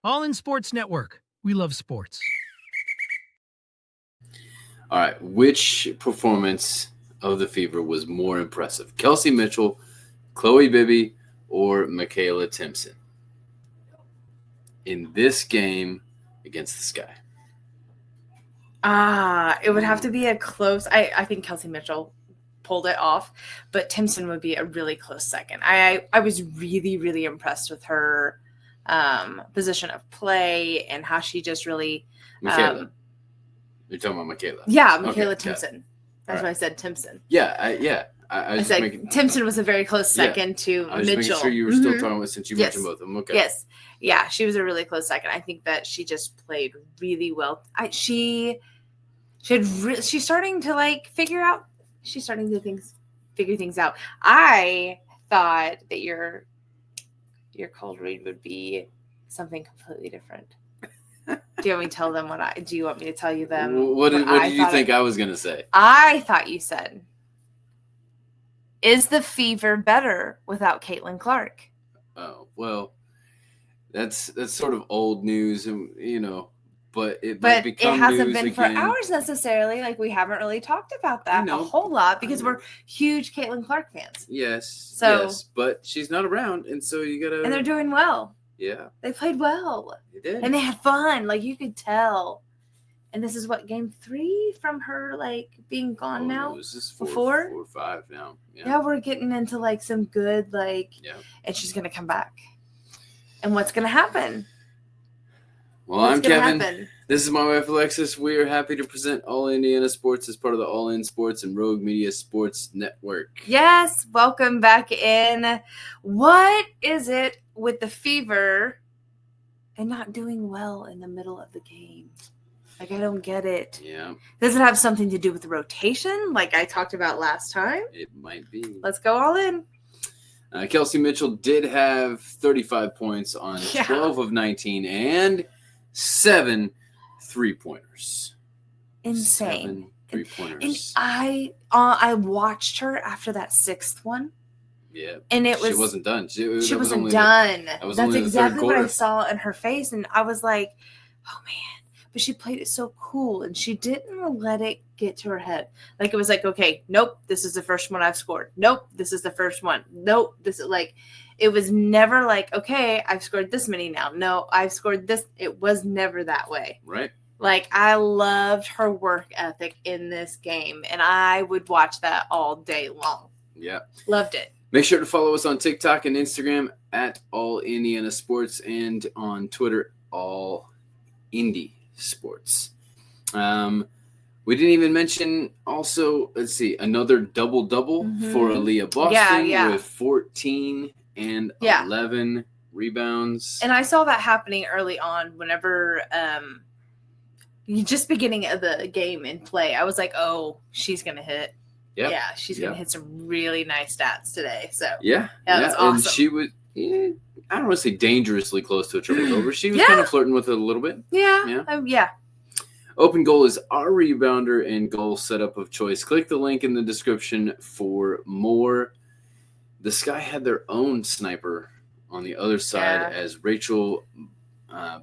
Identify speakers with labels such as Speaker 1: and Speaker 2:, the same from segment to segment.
Speaker 1: All in Sports Network. We love sports.
Speaker 2: All right. Which performance of the Fever was more impressive? Kelsey Mitchell, Chloe Bibby, or Michaela Timpson in this game against the Sky?
Speaker 3: It would have to be a close. I think Kelsey Mitchell pulled it off, but Timpson would be a really close second. I was really, really impressed with her position of play and how she just really.
Speaker 2: Michaela. You're talking about Michaela.
Speaker 3: Yeah, Michaela
Speaker 2: Okay,
Speaker 3: Timpson. That's why I said Timpson.
Speaker 2: Yeah, I
Speaker 3: said Timpson was a very close second to
Speaker 2: I was
Speaker 3: Mitchell.
Speaker 2: making sure you were still talking about since you mentioned both of them. Okay.
Speaker 3: Yes. Yeah, she was a really close second. I think that she just played really well. She's starting to figure things out. I thought that your cold read would be something completely different. Do you want me to tell them do you want me to tell you them?
Speaker 2: What did you think I was going to say?
Speaker 3: I thought you said, is the Fever better without Caitlin Clark?
Speaker 2: Oh, well, that's sort of old news, and but it
Speaker 3: hasn't been
Speaker 2: again.
Speaker 3: for ours necessarily. We haven't really talked about that a whole lot because we're huge Caitlin Clark fans.
Speaker 2: Yes, yes, but she's not around, and so you gotta.
Speaker 3: And they're doing well.
Speaker 2: Yeah,
Speaker 3: they played well.
Speaker 2: They did,
Speaker 3: and they had fun. You could tell. And this is what, game 3 from her being gone now?
Speaker 2: No, this is
Speaker 3: 4
Speaker 2: or 5 now.
Speaker 3: Yeah, we're getting into some good and she's gonna come back. And what's gonna happen?
Speaker 2: Well, I'm Kevin. This is my wife Alexis. We are happy to present All Indiana Sports as part of the All In Sports and Rogue Media Sports Network.
Speaker 3: Yes, welcome back in. What is it with the Fever and not doing well in the middle of the game? I don't get it.
Speaker 2: Yeah.
Speaker 3: Does it have something to do with the rotation like I talked about last time?
Speaker 2: It might be.
Speaker 3: Let's go all in.
Speaker 2: Kelsey Mitchell did have 35 points on 12 of 19 and 7 3-pointers.
Speaker 3: Insane.
Speaker 2: 7 3-pointers.
Speaker 3: And I watched her after that 6th one.
Speaker 2: Yeah.
Speaker 3: And she
Speaker 2: wasn't done. She
Speaker 3: wasn't done. That's exactly what I
Speaker 2: quarter.
Speaker 3: saw in her face. And I was like, oh, man. But she played it so cool. And she didn't let it get to her head. It was okay, nope, this is the first one I've scored. Nope, this is the first one. Nope, this is it was never okay, I've scored this many now. No, I've scored this. It was never that way.
Speaker 2: Right.
Speaker 3: I loved her work ethic in this game. And I would watch that all day long.
Speaker 2: Yeah.
Speaker 3: Loved it.
Speaker 2: Make sure to follow us on TikTok and Instagram at All Indiana Sports and on Twitter, All Indie Sports. We didn't even mention also, let's see, another double-double for Aaliyah Boston with 14 and 11 rebounds.
Speaker 3: And I saw that happening early on whenever just beginning of the game in play. I was like, oh, she's going to hit. Yep. Yeah, she's going to hit some really nice stats today. So
Speaker 2: yeah,
Speaker 3: that's awesome.
Speaker 2: And she was, I don't want to say dangerously close to a triple-double. She was kind of flirting with it a little bit.
Speaker 3: Yeah.
Speaker 2: Open Goal is our rebounder and goal setup of choice. Click the link in the description for more. The Sky had their own sniper on the other side as Rachel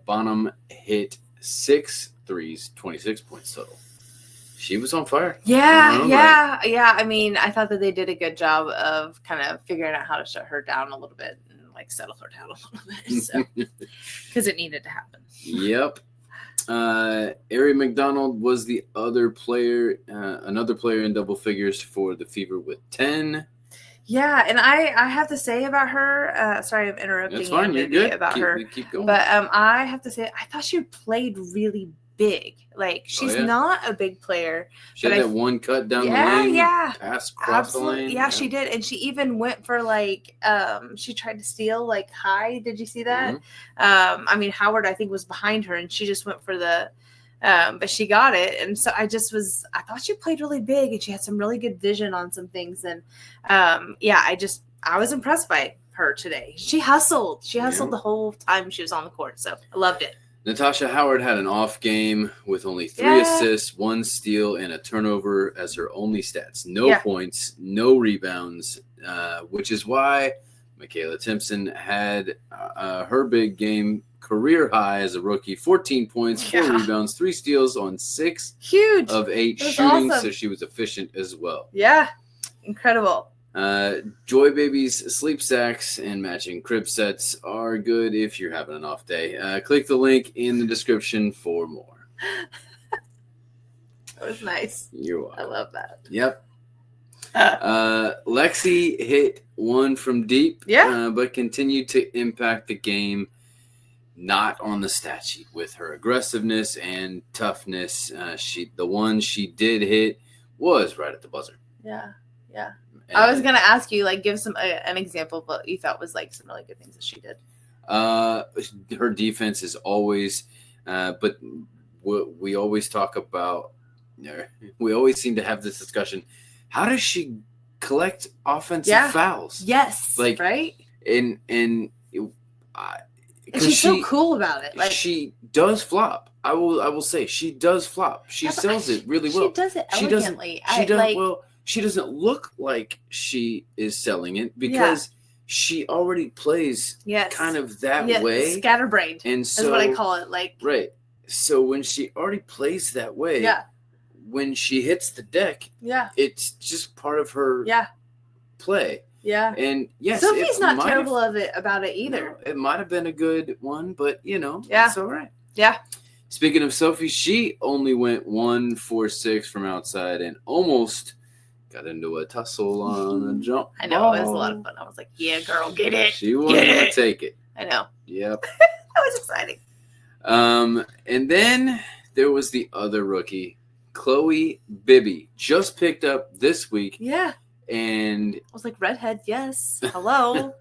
Speaker 2: Bonham hit 6 threes, 26 points total. She was on fire.
Speaker 3: Yeah. I mean, I thought that they did a good job of kind of figuring out how to shut her down a little bit and settle her down a little bit. So, because it needed to happen.
Speaker 2: Yep. Ari McDonald was the other player, another player in double figures for the Fever with 10.
Speaker 3: Yeah, and I have to say about her, sorry I'm interrupting.
Speaker 2: That's fine, you're good.
Speaker 3: About her.
Speaker 2: Keep going.
Speaker 3: But I have to say, I thought she played really big. She's not a big player.
Speaker 2: She had that one cut down the lane. Pass across the lane.
Speaker 3: Yeah, she did. And she even went for she tried to steal high. Did you see that?
Speaker 2: Mm-hmm.
Speaker 3: I mean, Howard, I think, was behind her and she just went for the but she got it. And so I thought she played really big and she had some really good vision on some things. And I was impressed by her today. She hustled. She hustled the whole time she was on the court. So I loved it.
Speaker 2: Natasha Howard had an off game with only 3 assists, 1 steal, and a turnover as her only stats. No points, no rebounds, which is why Michaela Timpson had her big game career high as a rookie, 14 points, 4 rebounds, 3 steals on 6
Speaker 3: Huge.
Speaker 2: of 8
Speaker 3: That's
Speaker 2: shooting,
Speaker 3: awesome.
Speaker 2: so she was efficient as well.
Speaker 3: Yeah, incredible.
Speaker 2: Joi Baby's sleep sacks and matching crib sets are good if you're having an off day. Click the link in the description for more.
Speaker 3: That was nice.
Speaker 2: You're welcome.
Speaker 3: I love that.
Speaker 2: Yep. Lexi hit one from deep, but continued to impact the game, not on the stat sheet with her aggressiveness and toughness. The one she did hit was right at the buzzer.
Speaker 3: Yeah.
Speaker 2: And
Speaker 3: I was gonna ask you, like, give an example of what you thought was like some really good things that she did.
Speaker 2: Her defense is always, but we always talk about. We always seem to have this discussion. How does she collect offensive fouls?
Speaker 3: Yes,
Speaker 2: like
Speaker 3: right.
Speaker 2: And
Speaker 3: she's so cool about it. Like,
Speaker 2: she does flop. I will say she does flop. She sells it really well.
Speaker 3: She does it elegantly.
Speaker 2: She doesn't look like she is selling it because she already plays kind of that way.
Speaker 3: Scatterbrained.
Speaker 2: And so,
Speaker 3: is what I call it. Like,
Speaker 2: right. So when she already plays that way, when she hits the deck, it's just part of her play. Yeah. And yes,
Speaker 3: Sophie's not terrible about it either.
Speaker 2: No, it might have been a good one, but it's all right.
Speaker 3: Yeah.
Speaker 2: Speaking of Sophie, she only went 1 for 6 from outside and almost got into a tussle on a jump.
Speaker 3: I know, it was a lot of fun. I was like, yeah, girl, get it.
Speaker 2: She wanted to take it.
Speaker 3: I know.
Speaker 2: Yep.
Speaker 3: That was exciting.
Speaker 2: And then there was the other rookie, Joi Baby, just picked up this week.
Speaker 3: Yeah.
Speaker 2: And
Speaker 3: I was like, redhead, yes. Hello.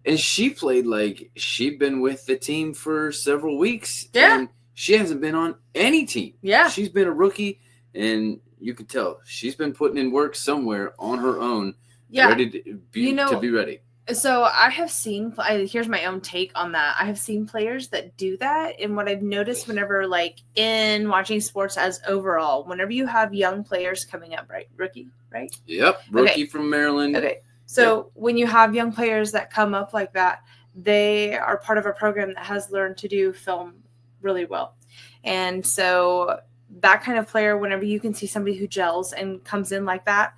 Speaker 2: And she played like she'd been with the team for several weeks.
Speaker 3: Yeah.
Speaker 2: And she hasn't been on any team.
Speaker 3: Yeah.
Speaker 2: She's been a rookie, and you can tell she's been putting in work somewhere on her own, ready to be ready.
Speaker 3: So I have seen, here's my own take on that. I have seen players that do that. And what I've noticed whenever, like, in watching sports as overall, whenever you have young players coming up, right? Rookie, right?
Speaker 2: Yep. Rookie from Maryland.
Speaker 3: Okay. So when you have young players that come up like that, they are part of a program that has learned to do film really well. And so that kind of player, whenever you can see somebody who gels and comes in like that,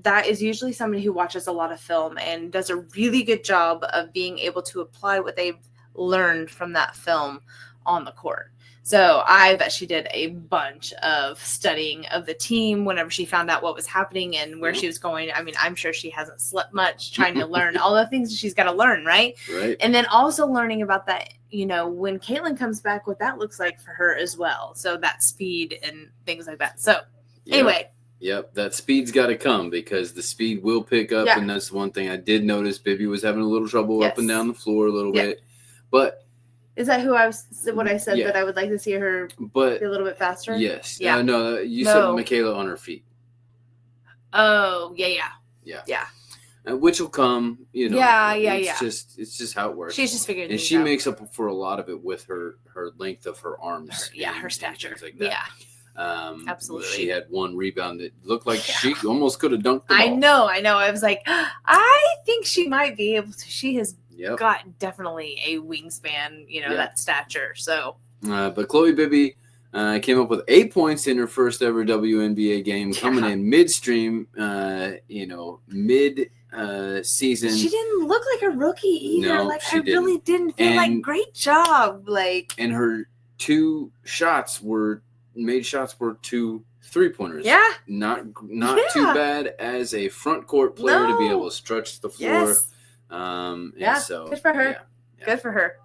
Speaker 3: that is usually somebody who watches a lot of film and does a really good job of being able to apply what they've learned from that film on the court. So I bet she did a bunch of studying of the team whenever she found out what was happening and where she was going. I mean, I'm sure she hasn't slept much trying to learn all the things she's got to learn, right?
Speaker 2: Right.
Speaker 3: And then also learning about that, when Caitlin comes back, what that looks like for her as well. So that speed and things like that. So anyway.
Speaker 2: Yep, that speed's got to come because the speed will pick up, and that's one thing I did notice. Baby was having a little trouble up and down the floor a little bit, but
Speaker 3: is that what I said that I would like to see her be a little bit faster?
Speaker 2: Yes. Yeah. No, you said Michaela on her feet.
Speaker 3: Oh, yeah.
Speaker 2: Which will come, It's just how it works.
Speaker 3: She's just figuring
Speaker 2: and she makes up for a lot of it with her length of her arms.
Speaker 3: Her stature.
Speaker 2: Things like that.
Speaker 3: Yeah. Absolutely.
Speaker 2: She had one rebound that looked like she almost could have dunked the ball.
Speaker 3: I know. I was like, I think she might be able to. She has got definitely a wingspan, that stature. So,
Speaker 2: but Joi Baby came up with 8 points in her first ever WNBA game, coming in midstream, mid season.
Speaker 3: She didn't look like a rookie either.
Speaker 2: No,
Speaker 3: I really didn't feel like great job.
Speaker 2: And her made shots were 2 3-pointers.
Speaker 3: Yeah.
Speaker 2: Not too bad as a front court player to be able to stretch the floor.
Speaker 3: Yes.
Speaker 2: So
Speaker 3: good for her. Yeah. Good for her.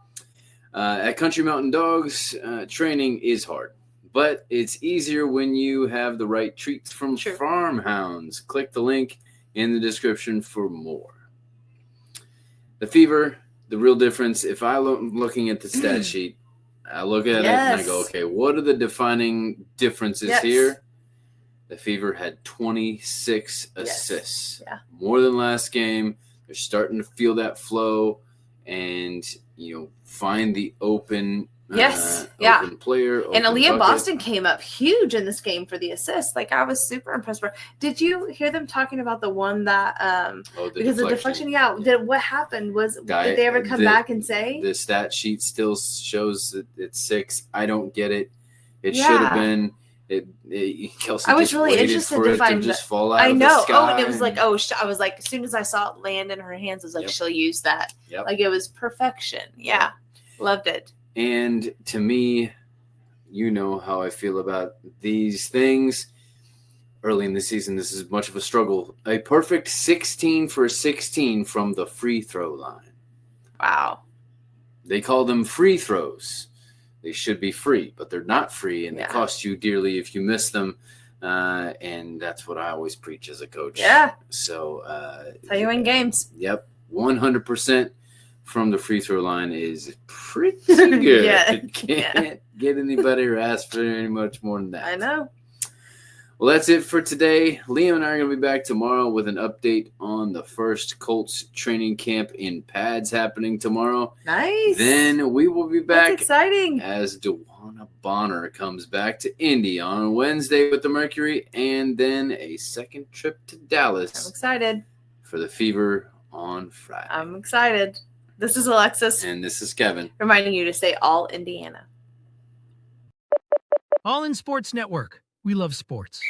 Speaker 2: At Country Mountain Dogs, training is hard, but it's easier when you have the right treats from Farm Hounds. Click the link in the description for more. The fever, the real difference. If I'm looking at the stat sheet, I look at it and I go, okay, what are the defining differences here? The Fever had 26 assists. Yeah. More than last game. They're starting to feel that flow and, find the open
Speaker 3: Yes, yeah.
Speaker 2: Open player.
Speaker 3: And
Speaker 2: open
Speaker 3: Aaliyah
Speaker 2: bucket.
Speaker 3: Boston came up huge in this game for the assist. Like, I was super impressed with her. Did you hear them talking about the one that because the deflection? Yeah. What happened was did they ever come back and say
Speaker 2: the stat sheet still shows that it's 6? I don't get it. It should have been. Kelsey
Speaker 3: I was
Speaker 2: just
Speaker 3: really
Speaker 2: waited
Speaker 3: interested
Speaker 2: for
Speaker 3: to
Speaker 2: it
Speaker 3: find
Speaker 2: to just fall out
Speaker 3: I
Speaker 2: of
Speaker 3: know.
Speaker 2: the sky.
Speaker 3: Oh, and it was like, I was like, as soon as I saw it land in her hands, I was like, she'll use that.
Speaker 2: Yep.
Speaker 3: Like, it was perfection. Yeah. Loved it.
Speaker 2: And to me, you know how I feel about these things. Early in the season, this is much of a struggle. A perfect 16 for 16 from the free throw line.
Speaker 3: Wow.
Speaker 2: They call them free throws. They should be free, but they're not free, and they cost you dearly if you miss them. And that's what I always preach as a coach.
Speaker 3: Yeah.
Speaker 2: So
Speaker 3: that's how you win games.
Speaker 2: Yep. 100% from the free throw line is pretty good.
Speaker 3: Yeah.
Speaker 2: Can't get any better or ask for any much more than that.
Speaker 3: I know.
Speaker 2: Well, that's it for today. Liam and I are going to be back tomorrow with an update on the first Colts training camp in pads happening tomorrow.
Speaker 3: Nice.
Speaker 2: Then we will be back.
Speaker 3: That's exciting.
Speaker 2: As Dewana Bonner comes back to Indy on Wednesday with the Mercury, and then a second trip to Dallas.
Speaker 3: I'm excited.
Speaker 2: For the Fever on Friday.
Speaker 3: I'm excited. This is Alexis.
Speaker 2: And this is Kevin.
Speaker 3: Reminding you to stay all Indiana.
Speaker 1: All in Sports Network. We love sports.